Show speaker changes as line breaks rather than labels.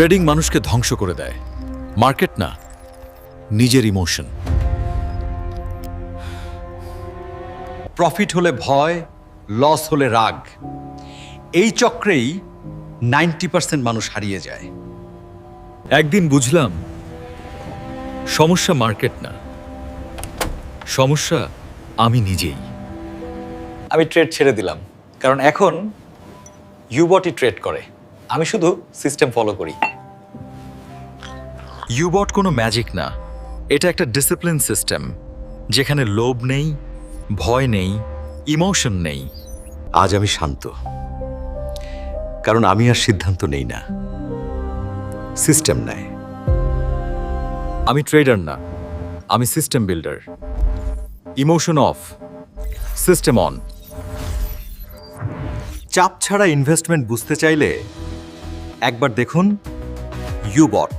Trading মানুষকে ধ্বংস করে দেয়, মার্কেট না, নিজের ইমোশন।
প্রফিট হলে ভয়, লস হলে রাগ, এই চক্রেই 90% মানুষ হারিয়ে যায়।
একদিন বুঝলাম সমস্যা মার্কেট না, সমস্যা আমি নিজেই।
আমি ট্রেড ছেড়ে দিলাম, কারণ এখন ইউবটই ট্রেড করে, আমি শুধু সিস্টেম ফলো করি।
ইউবট কোনো ম্যাজিক না, এটা একটা ডিসিপ্লিন সিস্টেম, যেখানে লোভ নেই, ভয় নেই, ইমোশন নেই।
আজ আমি শান্ত, কারণ আমি আর সিদ্ধান্ত নেই না, সিস্টেম নেয়।
আমি ট্রেডার না, আমি system builder. Emotion of, system on.
চাপ ছাড়া ইনভেস্টমেন্ট বুঝতে চাইলে একবার দেখুন ইউবট।